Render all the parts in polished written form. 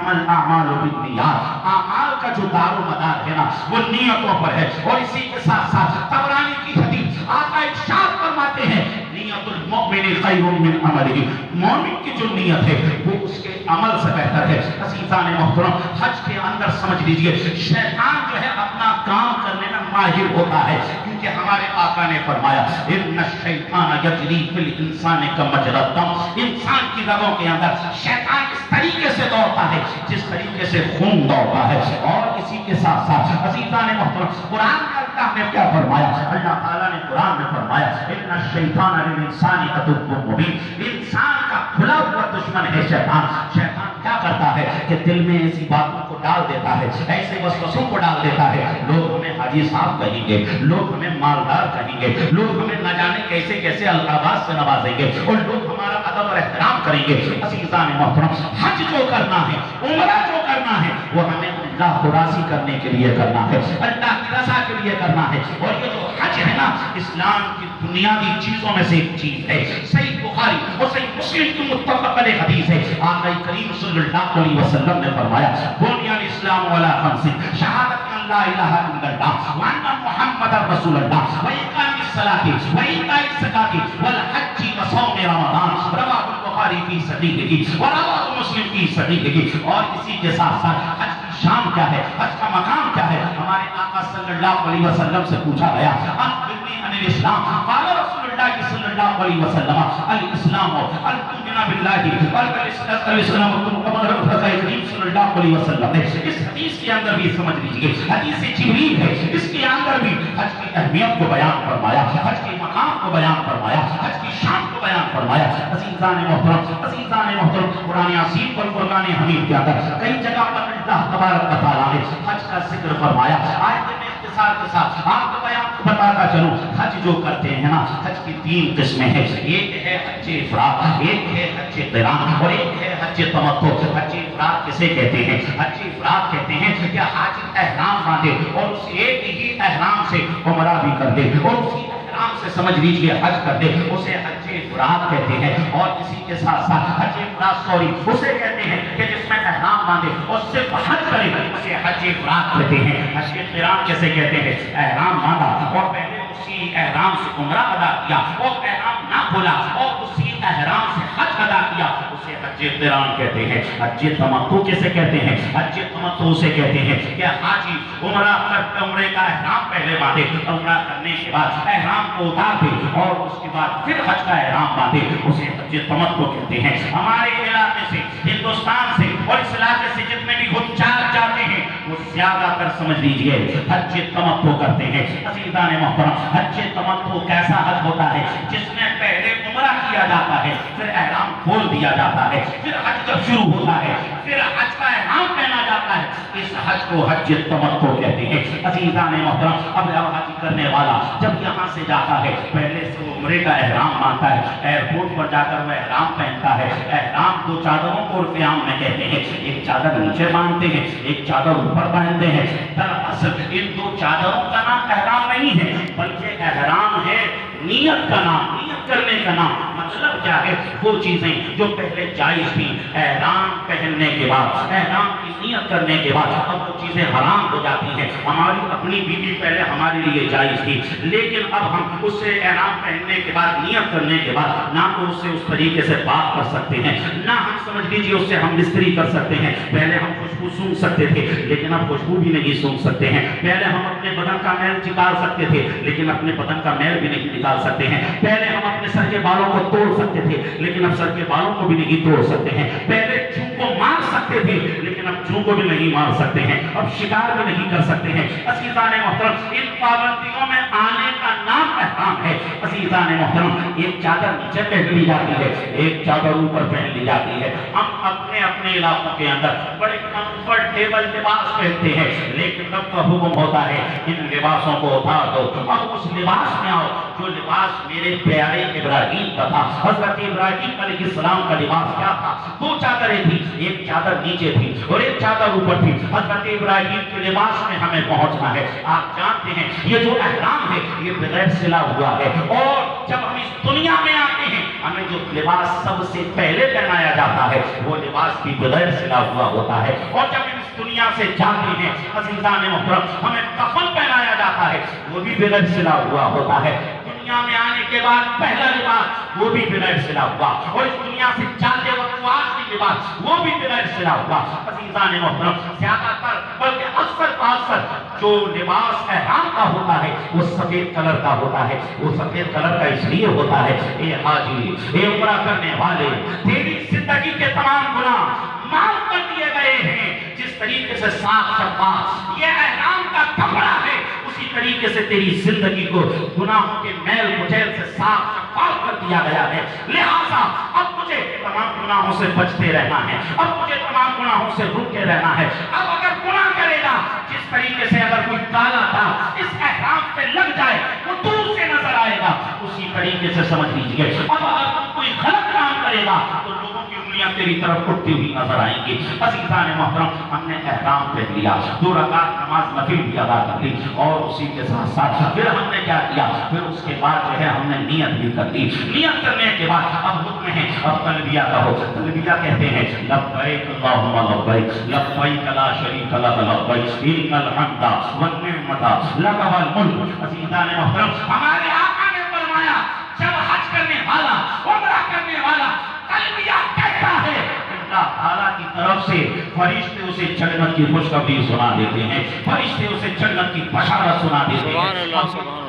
इन्नमल अअमालु बिन्नियात, अमाल का जो दारो मदार है ना वो नियतों पर है। और इसी के साथ साथ तबरानी की हदीस आका इरशाद फरमाते हैं नियतुल मुमिन खैरुम मिन अमलिही, मोमिन की जो नियत है वो उसके अमल से बेहतर है। अज़ीज़ान मोहतरम, हज के अंदर समझ लीजिए शैतान जो है अपना काम करने में माहिर होता है, क्योंकि हमारे आका ने फरमाया इन्ना शैतान यजरी फिल इंसान का मजरद दम, इंसान की रगों के अंदर शैतान इस तरीके से दौड़ता है जिस तरीके से खून दौड़ता है। और इसी के साथ साथ अज़ीज़ान मोहतरम, कुरान में अल्लाह ने क्या फरमाया, अल्लाह ताला ने कुरान में फरमाया इन्ना शैतान लिल इंसानी अदुव्वुम मुबीन, इंसान का खुला हुआ दुश्मन है शैतान। शैतान क्या करता है कि दिल में ऐसी बातों को डाल देता है, ऐसे वसवसों को डाल देता है, लोग हमें हाजी साहब कहेंगे, लोग हमें मालदार कहेंगे, लोग हमें न जाने कैसे कैसे अल्काबात से नवाजेंगे और लोग हमारा अदब और एहतराम करेंगे। अज़ीज़ान मोहतरम, हज जो करना है, उम्रा जो करना है, वो हमें अल्लाह को राज़ी करने के लिए करना है, अल्लाह की रज़ा के लिए करना है। और ये जो हज है ना, इस्लाम की बुनियादी चीजों में से एक चीज है। सही बुखारी और सही मुस्लिम की मुत्तफ़क़ अलैह हदीस है, आका करीम सल्लल्लाहु अलैहि वसल्लम ने फरमाया बुनियल इस्लाम अला खम्सिन, शहादत अन ला इलाहा इल्लल्लाह व अन्ना मुहम्मदर रसूलुल्लाह व इकामिस सलाति व इताइस ज़काति वल हज्जी व सौम रमज़ान, रवाहुल बुखारी फी सहीहिही व रवाहु मुस्लिम फी सहीहिही। और इसी के साथ साथ हज की शान क्या है, हज का मकाम क्या है, हमारे आका सल्लल्लाहु अलैहि वसल्लम से पूछा गया अख़बिरनी अनिल इस्लाम, क़ाला रसूलुल्लाह सल्लल्लाहु अलैहि वसल्लम अल इस्लाम अल तुमिनु बिल्लाहि अल इस्लाम करीम सल्लल्लाहु अलैहि वसल्लम ने इस हदीस के अंदर भी समझ लीजिए, हदीस जिब्रील है, इसके अंदर भी हज की अहमियत को बयान फरमाया, हज के मकाम को बयान फरमाया, हज की शान को बयान फरमाया। अज़ीज़ान मोहतरम, कुरान यासीन और फुरक़ान हमीद के अंदर कई जगह पर अल्लाह तबारक व तआला ने हज का जिक्र फरमाया। आयत में इख्तिसार के साथ आपको बयान बताता चलूं, हज जो करते हैं ना, हज की 3 किस्में हैं, एक है हज इफराद, एक है हज क़िरान और एक है हज तमत्तु। हज इफराद किसे कहते हैं, हज इफराद कहते हैं कि हाजी एहराम बांधे और उस एक ही एहराम से उम्रा भी कर दे और उसी एहराम से समझ लीजिए हज कर दे, उसे हज इफराद कहते हैं। और इसी के साथ साथ हज इफराद उसे कहते हैं कि जिसमें एहराम बांधे और सिर्फ हज करे, उसे हज इफराद कहते हैं। हज क़िरान कैसे कहते हैं, एहराम बांधा और पहले उसी एहराम से उम्रा अदा किया और एहराम ना खोला और उसी एहराम से हज अदा किया, उसे हज क़िरान कहते हैं। हज तमत्तु किसे कहते हैं, हज तमत्तु उसे कहते हैं कि हाजी उम्रा कर उम्रे का एहराम पहले बांधे, उम्रा करने के बाद एहराम को उतार दे और उसके बाद फिर हज का एहराम बांधे, उसे हज तमत्तु कहते हैं। हमारे इलाके से, हिंदुस्तान से और इस इलाके से जितने भी हुज्जाज जाते हैं वो ज्यादातर समझ लीजिए हज तमत्तु करते हैं। अज़ीज़ान मोहतरम, हज तमत्तु कैसा हज होता है जिसमें पहले उम्रा किया जाता है, फिर एहराम खोल दिया जाता है, फिर हज जब शुरू होता है फिर हज का एहराम पहना जाता है, इस हज को हज तमत्तु कहते हैं। अज़ीज़ान मोहतरम, अब हज करने वाला जब यहाँ से जाता है पहले से वो उम्रे का एहराम बांधता है, एयरपोर्ट पर जाकर वो एहराम पहनता है। एहराम 2 चादरों को क़ियाम में कहते हैं, एक चादर नीचे बांधते हैं, एक चादर ऊपर बांधते हैं। दरअसल इन 2 चादरों का नाम एहराम नहीं है, बल्कि एहराम है नियत का नाम, नियत करने का नाम। मतलब क्या है, वो चीजें जो पहले जायज थी एहराम पहनने के बाद, एहराम की नियत करने के बाद अब वो चीजें हराम हो जाती हैं। हमारी अपनी बीवी पहले हमारे लिए जायज थी, लेकिन अब हम उससे एहराम पहनने के बाद, नियत करने के बाद ना तो उससे उस तरीके से बात कर सकते हैं, ना हम समझ लीजिए उससे हम मिस्त्री कर सकते हैं। पहले हम खुशबू सूंघ सकते थे, लेकिन अब खुशबू भी नहीं सूंघ सकते हैं। पहले हम अपने बदन का मैल निकाल सकते थे, लेकिन अपने बदन का मैल भी नहीं निकाल सकते हैं। पहले हम अपने सर के बालों को तोड़ सकते थे, लेकिन अब सर के बालों को भी नहीं तोड़ सकते हैं। पहले जूं को मार सकते थे, लेकिन अब जूं को भी नहीं मार सकते हैं, अब शिकार भी नहीं कर सकते हैं। अज़ीज़ान मोहतरम, इन पाबंदियों में आने का नाम एहराम है। अज़ीज़ान मोहतरम, एक चादर नीचे पहन ली जाती है, एक चादर ऊपर पहन ली जाती है। हम अपने अपने इलाकों के अंदर बड़े कंफर्टेबल लिबास पहनते हैं, लेकिन रब का हुक्म होता है इन लिबासों को उतार दो, अब उस लिबास में आओ जो लिबास मेरे प्यारे इब्राहीम का था। हज़रत इब्राहीम अलैहिस्सलाम का लिबास क्या था, 2 चादरें थी, एक चादर नीचे थी और एक चादर ऊपर थी। हज़रत इब्राहीम के लिबास में हमें पहुंचना है। आप जानते हैं ये जो एहराम है ये बगैर सिला हुआ है, और जब हम इस दुनिया में आते हैं हमें जो लिबास सबसे पहले पहनाया जाता है वो लिबास भी बगैर सिला हुआ होता है। और जब इस दुनिया से जाते हैं अज़ीज़ान मोहतरम, हमें कफन पहनाया जाता है वो भी बगैर सिला हुआ होता है। दुनिया में आने के बाद पहला लिबास वो भी बगैर सिला हुआ, और इस दुनिया से जाते वक्त आखिरी लिबास वो भी बगैर सिला हुआ। अज़ीज़ान मोहतरम, ज्यादातर बल्कि अक्सर जो लिबास एहराम का होता है वो सफेद कलर का होता है। वो सफेद कलर का इसलिए होता है, ए हाजी, ए उम्रा करने वाले, तेरी जिंदगी के तमाम गुनाह माफ कर दिए गए हैं। जिस तरीके से साफ शफाफ ये एहराम का कपड़ा है, उसी तरीके से तेरी जिंदगी को गुनाहों के मैल कुचैल से साफ शफाफ कर दिया गया है। लिहाजा अब मुझे तमाम गुनाहों से बचते रहना है, अब मुझे तमाम गुनाहों से रुक के रहना है। अब अगर गुनाह करेगा, जिस तरीके से अगर कोई काला था इस एहराम पे लग जाए वो दूर से नजर आएगा, उसी तरीके से समझ लीजिए अब अगर कोई गलत काम करेगा तो लोगों की उंगलियां तेरी तरफ उठती हुई नजर आएंगी। अज़ीज़ान मोहतरम, हमने एहराम पहन लिया, 2 रकात नमाज नफिल भी अदा कर ली, और उसी के साथ साथ फिर हमने क्या किया, फिर उसके बाद जो है हमने नियत भी कर ली। नियत करने के बाद अब हुक्म है, अब तलबिया कहो। तलबिया कहते हैं लब्बैक अल्लाहुम्मा लब्बैक, लब्बैक ला शरीका लक लब्बैक, इन्नल हम्दा वन निअमता लक वल मुल्क। अज़ीज़ान मोहतरम, हमारे आका ने फरमाया जब हज करने वाला, उम्रा करने वाला तलबिया कहता है, अल्लाह ताला की तरफ से फरिश्ते उसे जन्नत की खुशखबरी सुना देते हैं, फरिश्ते उसे जन्नत की बशारत सुना देते हैं।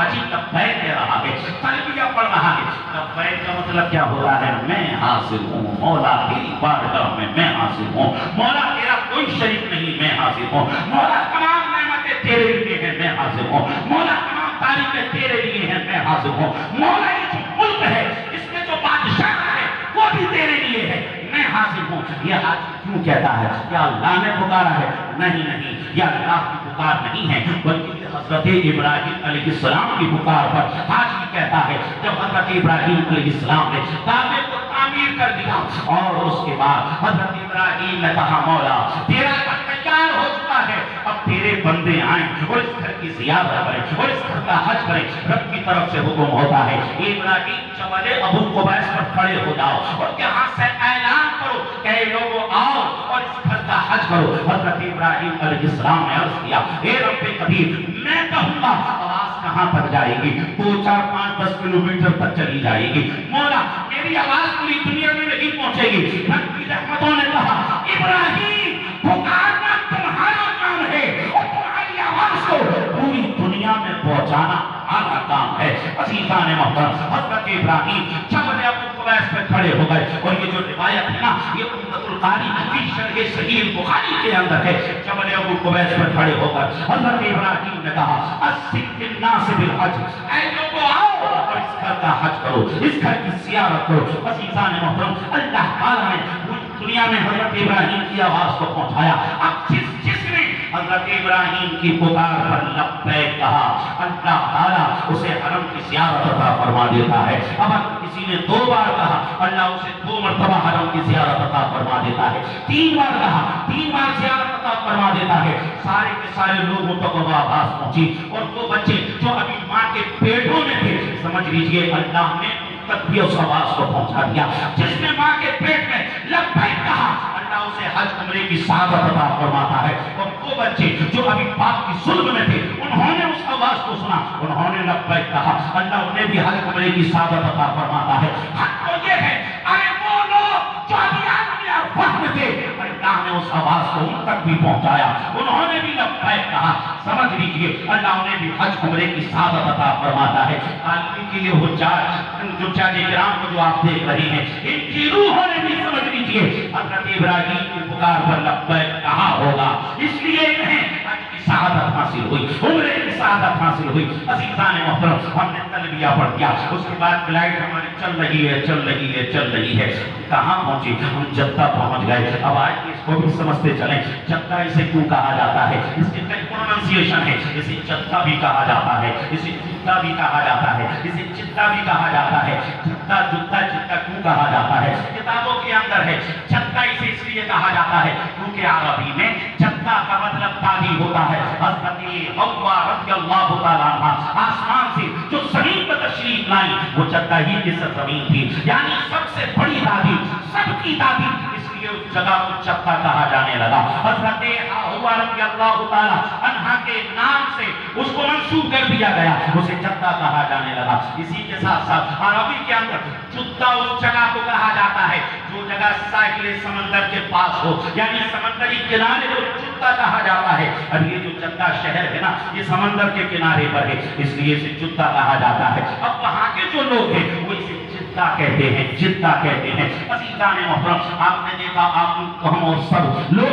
आज लब्बैक कह रहा है, तलबिया पढ़ रहा है। लब्बैक का मतलब क्या होता है, मैं हासिल हूँ मौला तेरी बारगाह में, मैं हासिल हूँ मौला, तेरा कोई शरीक नहीं, मैं हासिल हूँ मौला, तमाम नेमतें तेरे लिए हैं, मैं हासिल हूँ मौला, तमाम तारीफें तेरे लिए हैं, मैं हासिल हूँ मौला। ये जो मुल्क है इसमें जो बादशाह है वो भी तेरे लिए है, मैं हासिल हूँ। यह आज क्यों कहता है, क्या अल्लाह ने पुकारा है? नहीं नहीं, यह अल्लाह की पुकार नहीं है, बल्कि हजरत इब्राहिम अलैहिस्सलाम की पुकार पर आज भी कहता है। जब हजरत इब्राहिम अलैहिस्सलाम ने काबे को तामीर कर दिया और उसके बाद हजरत इब्राहिम ने कहा मौला तेरा घर तैयार हो चुका है, अब तेरे बंदे आए और इस घर की ज़ियारत करें और इस घर का हज करें। रब की तरफ से हुक्म होता है, इब्राहिम जबल अबू कुबैस पर खड़े हो जाओ और यहाँ से ऐलान करो कि लोगों आओ और इस घर का हज करो। हजरत इब्राहिम अलैहिस्सलाम ने अर्ज किया, ए रब्बे कदीर, मैं कहूँगा आवाज कहाँ तक जाएगी? 2, 4, 5, 10 किलोमीटर तक चली जाएगी मौला, मेरी आवाज पूरी दुनिया में नहीं पहुंचेगी। रब की रहमतों ने कहा, इब्राहिम पुकारना तुम्हारा काम है और तुम्हारी आवाज को पूरी दुनिया में पहुंचाना हमारा काम है। अज़ीज़ान मोहतरम, हज़रत इब्राहिम जबल अबू कुबैस पे खड़े हो गए, और ये जो रिवायत है ना, ये उम्दतुल कारी फी शरह सहीह बुखारी के अंदर है। जबल अबू कुबैस पे खड़े होकर हज़रत इब्राहिम ने कहा, अस्सिक़ नास बिल हज, ऐ लोगों आओ और इस घर का हज करो, इस घर की ज़ियारत करो। अज़ीज़ान मोहतरम, अल्लाह ताला ने दुनिया में हज़रत इब्राहिम की आवाज को पहुंचाया। अब जिसने हज़रत इब्राहिम की पुकार पर लब्बैक कहा, अल्लाह ताला उसे हरम की ज़ियारत अता फरमा देता है। अब अगर किसी ने 2 बार कहा, अल्लाह उसे 2 मरतबा हरम की ज़ियारत अता फरमा देता है। 3 बार कहा, 3 बार ज़ियारत अता फरमा देता है। सारे के सारे लोगों तक वो आवाज पहुंची, और वो बच्चे जो अभी माँ के पेटों में थे, समझ लीजिए अल्लाह ने तक भी उस आवाज को पहुंचा दिया। जिसने माँ के पेट में लब्बैक कहा, अल्लाह उसे हज उम्रे की सआदत अता फरमाता है। और वो बच्चे जो अभी बाप की सुल्ब में थे, उन्होंने उस आवाज को सुना, उन्होंने लब्बैक कहा, अल्लाह उन्हें भी हज उम्रे की सआदत अता फरमाता है। हज तो ये है, अरे वो लोग जो अभी आदमी और फहम थे, अल्लाह ने उस आवाज को उन तक भी पहुंचाया, उन्होंने भी लब्बैक कहा। समझ लीजिए अल्लाह उन्हें भी हज उम्रे की सआदत अता फरमाता है। आदमी के लिए हुज्जाज किराम को जो आप देख रहे हैं, इनकी रूहों ने भी समझ लीजिए हज़रत इब्राहिम की पुकार पर लब्बैक कहा होगा, इसलिए इन्हें हज की सआदत हासिल हुई, उम्रे की सआदत हासिल हुई। अज़ीज़ान मोहतरम, हमने तलबिया पढ़ दिया, उसके बाद फ्लाइट हमारी चल रही है, चल रही है, चल रही है। कहाँ पहुंची? हम जद्दा पहुंच गए। अब आज इसको भी समझते चलें, जद्दा इसे क्यों कहा जाता है? इसके कई प्रोनाउंसिएशन है। इसे जद्दा भी कहा जाता है, इसे जिद्दा भी कहा जाता है, इसे जिद्दा भी कहा जाता है। जिद्दा जुद्दा जिद्दा क्यों कहा जाता है? किताबों के अंदर है। जद्दा इसे इसलिए कहा जाता है क्योंकि अरबी में जद्दा का मतलब ताबी होता है। हज़रत हव्वा रज़ियल्लाहु तआला अन्हा आसमान से जो जमीन पर तशरीफ लाई वो जद्दा ही की सरजमीन थी, यानी सबसे बड़ी दादी, सबकी दादी, इसलिए उस जगह को जद्दा कहा जाने लगा। हजरत हुआ रज़ियल्लाहु ताला अन्हा के नाम से उसको मंसूब कर दिया गया, उसे जद्दा कहा जाने लगा। इसी के साथ साथ अरबी के अंदर जुद्दा उस जगह को कहा जाता है जो जगह साहिल समंदर के पास हो, यानी समंदरी किनारे को जुद्दा कहा जाता है। अब ये जो जद्दा शहर है ना, ये समंदर के किनारे पर है, इसलिए इसे जुद्दा कहा जाता है। अब वहां के जो लोग हैं वो इसे जिद्दा कहते हैं, जिद्दा कहते हैं। अज़ीज़ान मोहतरम, आपने देखा, आप हम और सब लोग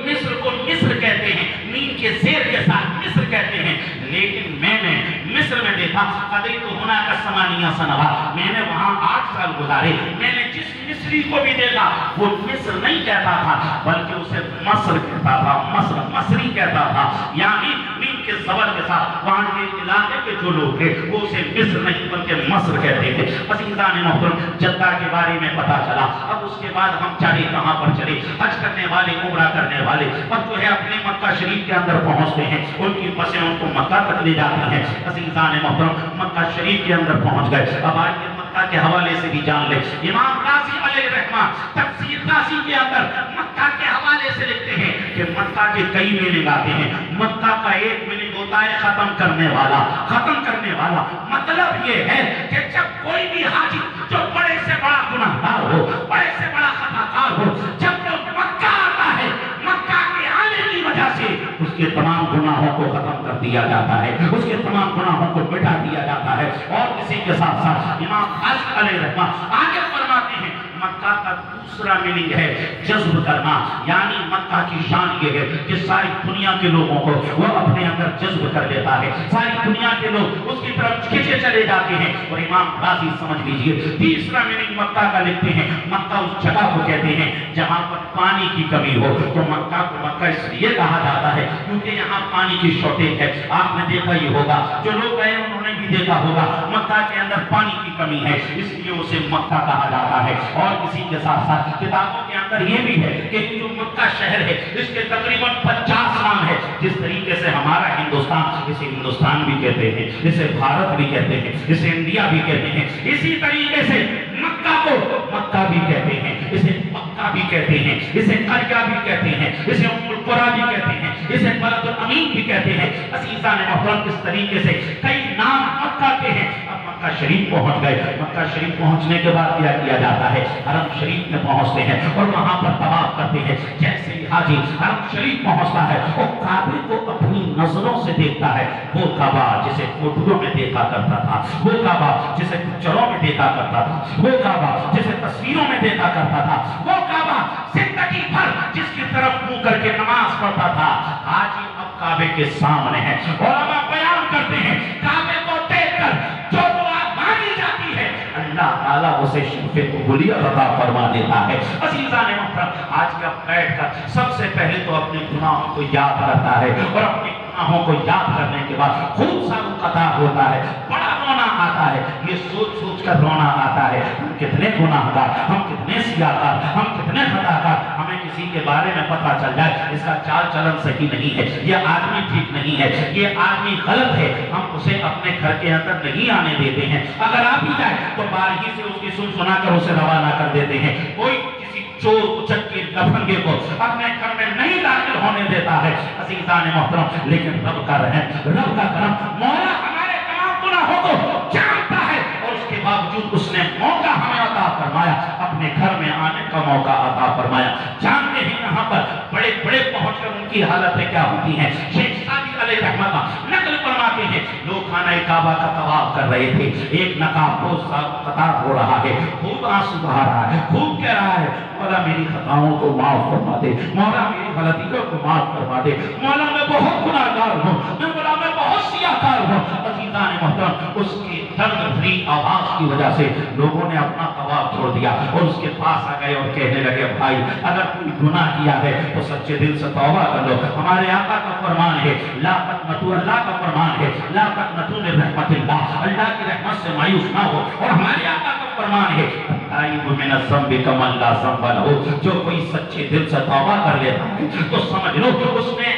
मिस्र को मिस्र कहते हैं, मीम के ज़ेर के साथ मिस्र कहते हैं, लेकिन मैंने मिस्र में देखा कदई तो होना का समानिया सनवा, मैंने वहां 8 साल गुजारे, मैंने जिस मिस्री को भी देखा वो मिस्र नहीं कहता था बल्कि उसे मस्र कहता था, मस्र, मसरी कहता था, यानी मीम के ज़बर के साथ वहां के इलाके के जो लोग थे वो उसे मिस्र नहीं बल्कि मस्र कहते थे। अज़ीज़ान मोहतरम, जद्दा के बारे में पता चला। अब उसके बाद हम चले कहां पर चले, हज करने वाले, उम्रा करने वाले अब जो है अपने मक्का शरीफ के अंदर पहुंचते हैं, उनकी बसें उनको मक्का तक ले जाती हैं। अज़ीज़ान मोहतरम, मक्का शरीफ के अंदर पहुंच गए। अब आइए मक्का के हवाले से भी जान ले। इमाम राज़ी अलैहि रहमा तफसीर राज़ी के अंदर मक्का के हवाले से लिखते हैं कि मक्का के कई मीनिंग आते हैं। मक्का का एक मीनिंग होता है खत्म करने वाला, खत्म करने वाला। मतलब ये है कि जब कोई भी हाजी जो बड़े से बड़ा गुनाहगार हो, बड़े से बड़ा खताकार हो, जब वो मक्का आता है, मक्का के आने की वजह से उसके तमाम गुनाहों को खत्म कर दिया जाता है, उसके तमाम गुनाहों को मिटा दिया जाता है। और इसी के साथ साथ इमाम राज़ी अलैहि रहमा आगे फरमाते हैं मक्का का दूसरा मीनिंग है जज्ब करना, यानी मक्का की शान ये है कि सारी दुनिया के लोगों को वो अपने अंदर जज्ब कर लेता है, सारी दुनिया के लोग उसकी तरफ खींचे चले जाते हैं। और इमाम राज़ी समझ लीजिए तीसरा मीनिंग मक्का का लिखते हैं, मक्का उस जगह को कहते हैं जहां पर पानी की कमी हो, तो मक्का को मक्का इसलिए कहा जाता है क्योंकि यहाँ पानी की शॉर्टेज है। आपने देखा ही होगा, जो लोग गए उन्होंने भी देखा होगा, मक्का के अंदर पानी की कमी है, इसलिए उसे मक्का कहा जाता है। और इसी के साथ साथ किताबों के अंदर ये भी है कि जो मक्का शहर है इसके तकरीबन 50 नाम है। जिस तरीके से हमारा हिंदुस्तान, इसे हिंदुस्तान भी कहते हैं, इसे भारत भी कहते हैं, इसे इंडिया भी कहते हैं, इसी तरीके से मक्का को मक्का भी कहते हैं, इसे मक्का भी कहते हैं, इसे कर्या भी कहते हैं, इसे उम्मुल कुरा भी कहते हैं, इसे बलदुल अमीन भी कहते हैं। अज़ीज़ान मोहतरम, इस तरीके से कई नाम मक्का के हैं। अब मक्का शरीफ पहुंच गए। मक्का शरीफ पहुंचने के बाद क्या किया जाता है, हरम शरीफ में पहुंचते हैं और वहां पर तवाफ करते हैं। जैसे ही हाजी हरम शरीफ पहुंचता है वो काबे को अपनी नजरों से देखता है, वो काबा जिसे फोटों में देखा करता था, वो काबा जिसे पिक्चरों में देखा करता था, वो काबा जिसे तस्वीरों में देखा करता था, वो काबा जिंदगी भर जिसकी तरफ मुंह करके नमाज पढ़ता था, हाजी अब काबे के सामने है। और अब आप बयान करते हैं काबे को देखकर जो दुआ मांगी जाती है अल्लाह ताला उसे शर्फ़े क़बूलियत अता फरमा देता है। अज़ीज़ान मोहतरम, आज का बैठकर सबसे पहले तो अपने गुनाहों को याद करता है और अपने गुनाहों को याद करने के बाद खूब सारू कथा होता है, बड़ा रोना आता है। ये सोच सोच कर रोना आता है हम कितने गुनाहगार, हम कितने सियाकार, हम कितने खताकार। हमें किसी के बारे में पता चल जाए इसका चाल चलन सही नहीं है, ये आदमी ठीक नहीं है, ये आदमी गलत है, हम उसे अपने घर के अंदर नहीं आने देते हैं। अगर आ भी जाए तो बारही से उसकी सुन सुना कर उसे रवाना कर देते हैं। कोई किसी चोर उचक्के लफंगे को अपने घर में नहीं दाखिल होने देता है। अज़ीज़ान मोहतरम, लेकिन रब का रहम, रब का करम, मौला हमारे तमाम गुनाहों को जानता है और उसके बावजूद उसने मौका हमें अता फरमाया, अपने घर में आने का मौका अता फरमाया। जानते हैं यहाँ पर बड़े बड़े पहुंचकर उनकी हालतें क्या होती हैं। शेख सादी अलैहि रहमतुल्लाह नकल फरमाते हैं, लोग खाना काबा का तवाफ कर रहे थे, एक नकाबपोश कतार हो रहा है, खूब आंसू बहा रहा है, खूब कह रहा है मौला मेरी खताओं को माफ फरमा दे, मौला मेरी गलतियों को माफ फरमा दे, मौला मैं बहुत गुनाहगार हूँ, मौला मैं बहुत सियाकार हूँ। अज़ीज़ान मोहतरम, उसकी दर्द भरी आवाज की वजह से लोगों ने अपना तवाफ छोड़ दिया और उसके पास आ गए और कहने लगे भाई अगर कोई गुनाह किया है तो सच्चे दिल से तौबा कर लो। हमारे आका का फरमान है ला तक़नतू, अल्लाह का फरमान है ला तक़नतू मिन रहमतिल्लाह, अल्लाह की रहमत से मायूस ना हो। और हमारे आका का फरमान है ताइबु मिन ज़ंबि कमन ला ज़ंब लहू, जो कोई सच्चे दिल से तौबा कर लेता है तो समझ लो उसने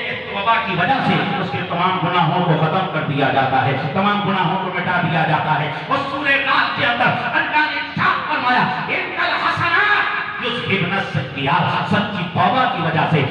तौबा की वजह से उसके तमाम गुनाहों को खत्म कर दिया जाता है, तमाम गुनाहों को मिटा दिया जाता है। उस सूरह नास के अंदर अल्लाह ने इरशाद फरमाया, इन्नल हसनात युज़हिबन सय्यिआत, सच्ची तौबा की वजह से